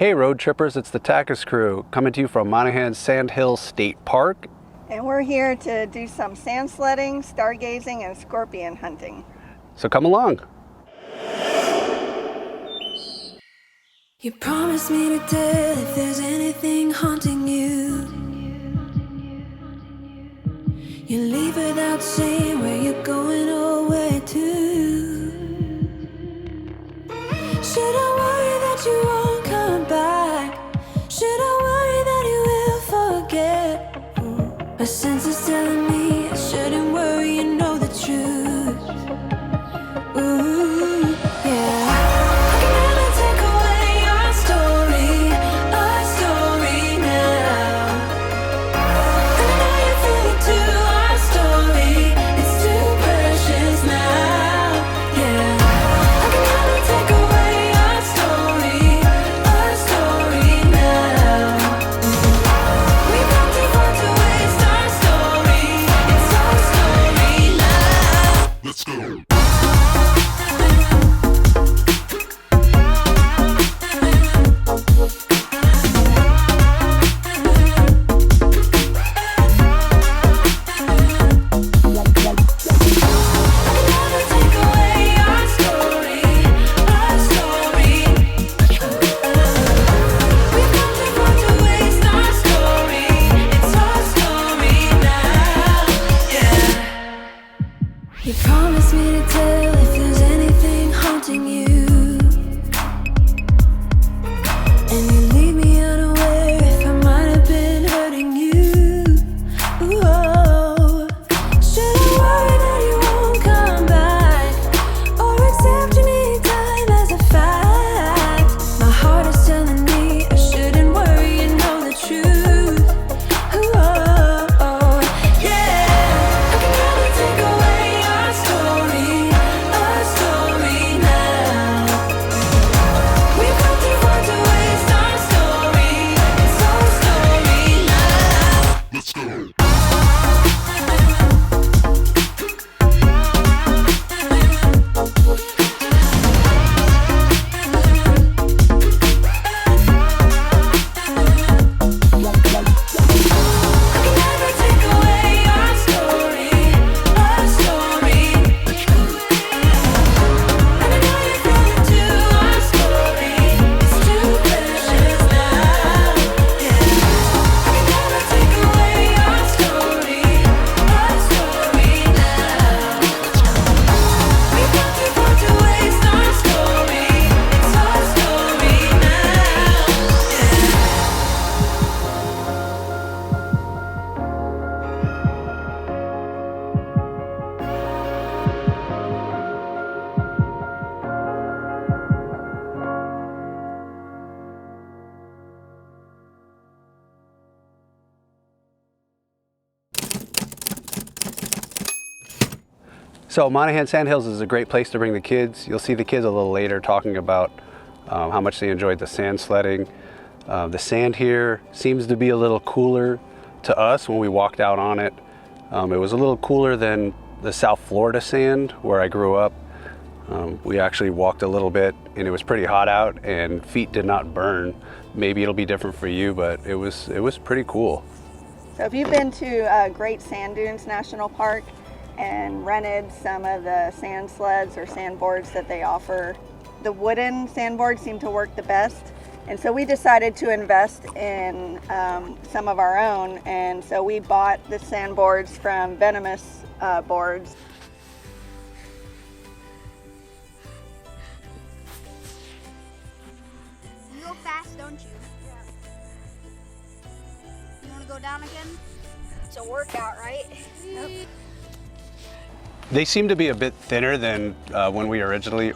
Hey road trippers, it's the Tachus crew coming to you from Monahans Sandhills State Park. And we're here to do some sand sledding, stargazing, and scorpion hunting. So come along. You promised me to tell if there's anything haunting you. You leave without saying where you're going or where to. Should I worry that you won't come back? Should I worry that you will forget? My senses telling me I shouldn't worry, you know the truth. Ooh, yeah. I can never take away our story now. And I know you feel it too, our story, it's too precious now. Yeah. I can never take away our story now. We've come too far to waste our story, it's our story now. Let's go. You promised me to tell if there's anything haunting you, and you leave me unaware if I might have been hurting you. Ooh, should I worry that you won't come back, or accept any time as a fact? My heart is telling me I shouldn't worry, you know the truth. Ooh, yeah. I can never take away our story now. We've come too far to waste our story, it's our story now. Let's go. I can never take away our story. And I know you feel it too, our story, it's too precious now. Yeah. I can never take away our story now. We've come too far to waste our story, it's our story now. So Monahans Sandhills is a great place to bring the kids. You'll see the kids a little later talking about how much they enjoyed the sand sledding. The sand here seems to be a little cooler to us when we walked out on it. It was a little cooler than the South Florida sand where I grew up. We actually walked a little bit and it was pretty hot out and feet did not burn. Maybe it'll be different for you, but it was pretty cool. So if you've been to Great Sand Dunes National Park and rented some of the sand sleds or sandboards that they offer, the wooden sandboards seem to work the best. And so we decided to invest in some of our own. And so we bought the sandboards from Venomous Boards. You go fast, don't you? You want to go down again? It's a workout, right? Yep. They seem to be a bit thinner than what we originally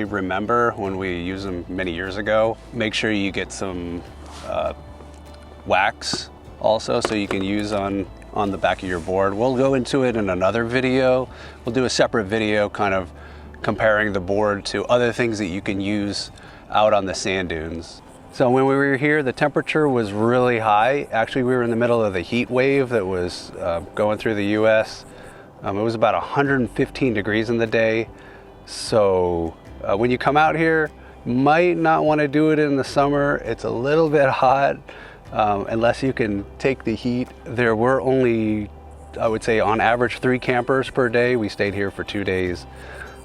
remember when we used them many years ago. Make sure you get some wax also so you can use on the back of your board. We'll go into it in another video. We'll do a separate video kind of comparing the board to other things that you can use out on the sand dunes. So when we were here, the temperature was really high. Actually, we were in the middle of the heat wave that was going through the US. It was about 115 degrees in the day. So when you come out here, might not want to do it in the summer. It's a little bit hot, unless you can take the heat. There were only, I would say, on average 3 campers per day. We stayed here for 2 days.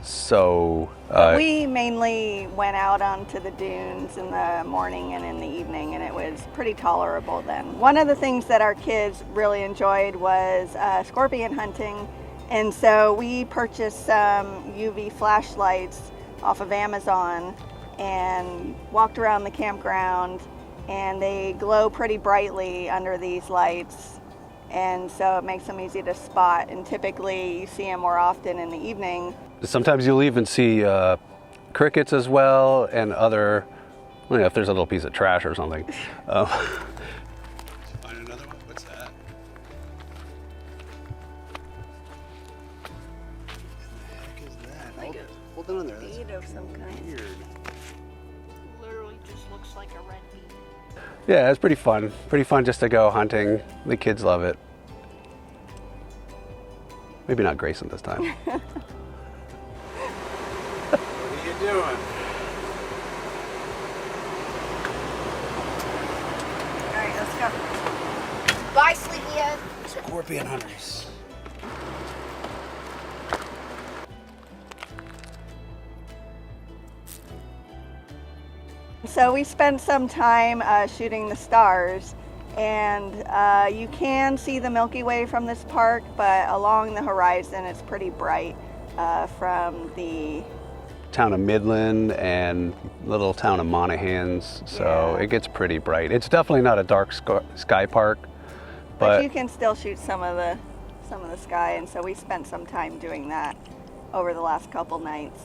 So we mainly went out onto the dunes in the morning and in the evening, and it was pretty tolerable then. One of the things that our kids really enjoyed was scorpion hunting, and so we purchased some UV flashlights off of Amazon and walked around the campground, and they glow pretty brightly under these lights, and so it makes them easy to spot, and typically you see them more often in the evening. sometimes you'll even see crickets as well, and other, well, if there's a little piece of trash or something. Find another one. What's that? What the heck is that? Like hold on there. That's bead of some kind. weird. Literally just looks like a red bead. Yeah, it's pretty fun. Pretty fun just to go hunting. The kids love it. Maybe not Grayson this time. What are you doing? All right, let's go. Bye, sleepyhead. Scorpion hunters. So we spent some time shooting the stars, and you can see the Milky Way from this park, but along the horizon it's pretty bright from the Town of Midland and little town of Monahans, so Yeah. it gets pretty bright. It's definitely not a dark sky park, but you can still shoot some of the sky, and so we spent some time doing that over the last couple nights.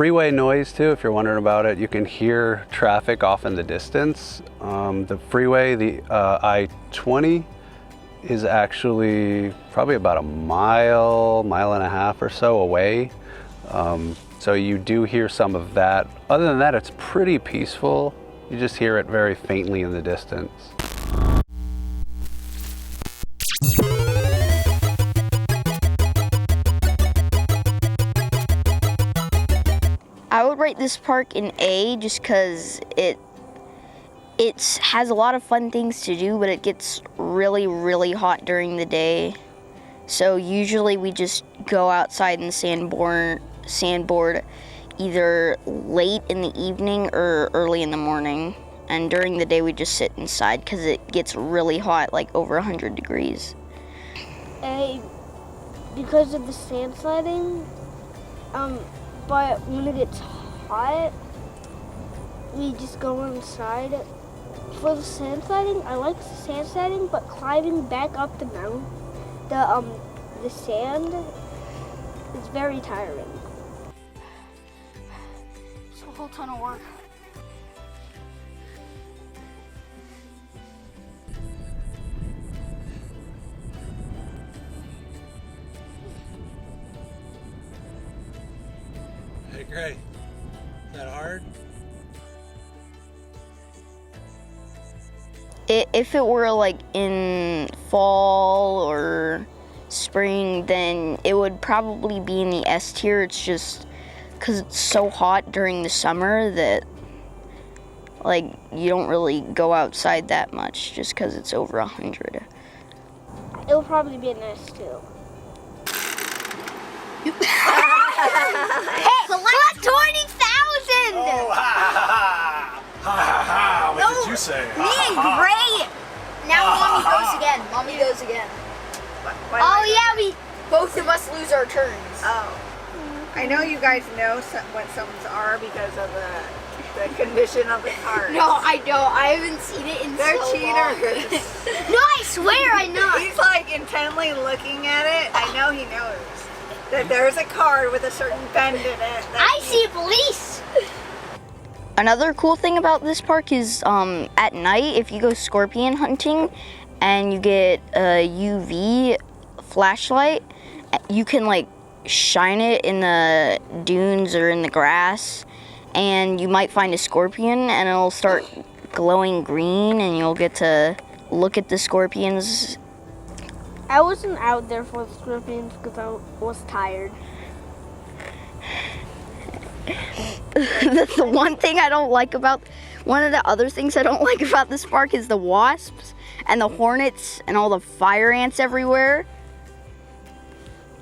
freeway noise too, if you're wondering about it. You can hear traffic off in the distance. The freeway, the I-20, is actually probably about a mile and a half or so away. So you do hear some of that. Other than that, it's pretty peaceful. You just hear it very faintly in the distance. I would rate this park an A just because it has a lot of fun things to do, but it gets really, really hot during the day. So usually we just go outside and sandboard either late in the evening or early in the morning. And during the day we just sit inside because it gets really hot, like over 100 degrees. Because of the sand sledding, but when it gets hot, we just go inside. For the sand sledding, I like the sand sledding, but climbing back up the mountain, the sand is very tiring. It's a whole ton of work. Hey, Gray, is that hard? If it were like in fall or spring, then it would probably be in the S tier. It's just because it's so hot during the summer that like you don't really go outside that much just because it's over 100. It'll probably be an S too. Collect 20,000! Oh, ha ha ha! Ha ha ha! What did you say? Me and Gray. Now Mommy goes again. Mommy goes again. Oh yeah, we both of us lose our turns. Oh, I know you guys know what someone's are because of the condition of the cars. No, I don't. I haven't seen it in They're so cheaters. long. No, I swear I know. He's like intently looking at it. I know he knows that there's a card with a certain bend in it. I see police. Another cool thing about this park is at night, if you go scorpion hunting and you get a UV flashlight, you can like shine it in the dunes or in the grass, and you might find a scorpion and it'll start glowing green and you'll get to look at the scorpions. I wasn't out there for the scorpions because I was tired. That's the one thing I don't like about, one of the other things I don't like about this park is the wasps and the hornets and all the fire ants everywhere.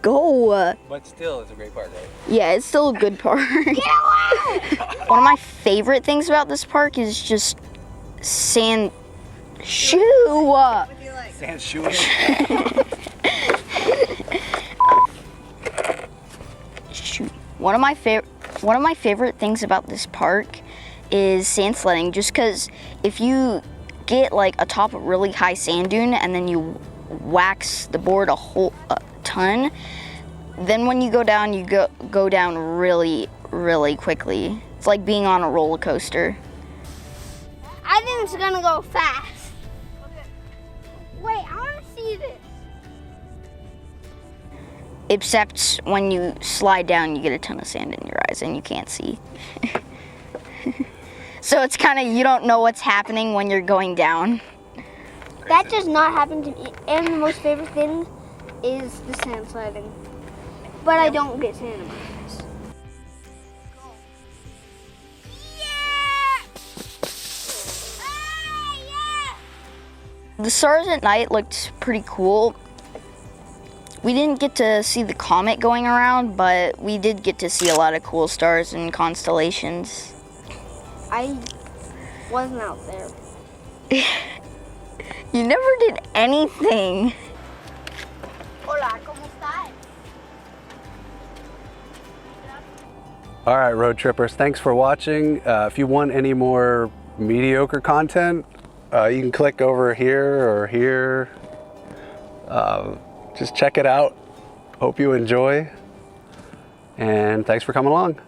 Go! But still, it's a great park, right? Yeah, it's still a good park. One of my favorite things about this park is just sand shoe. Sand shoeing. Shoot. One of my favorite things about this park is sand sledding, just because if you get like atop a really high sand dune and then you wax the board a ton, then when you go down, you go down really, really quickly. It's like being on a roller coaster. I think it's gonna go fast. Wait, I wanna see this. Except when you slide down, you get a ton of sand in your eyes and you can't see. So it's kind of, you don't know what's happening when you're going down. That does not happen to me. And the most favorite thing is the sand sliding. But I don't get sand in my eyes. The stars at night looked pretty cool. We didn't get to see the comet going around, but we did get to see a lot of cool stars and constellations. I wasn't out there. You never did anything. Hola, ¿cómo estás? All right, road trippers, thanks for watching. If you want any more mediocre content, you can click over here or here. Just check it out. Hope you enjoy. And thanks for coming along.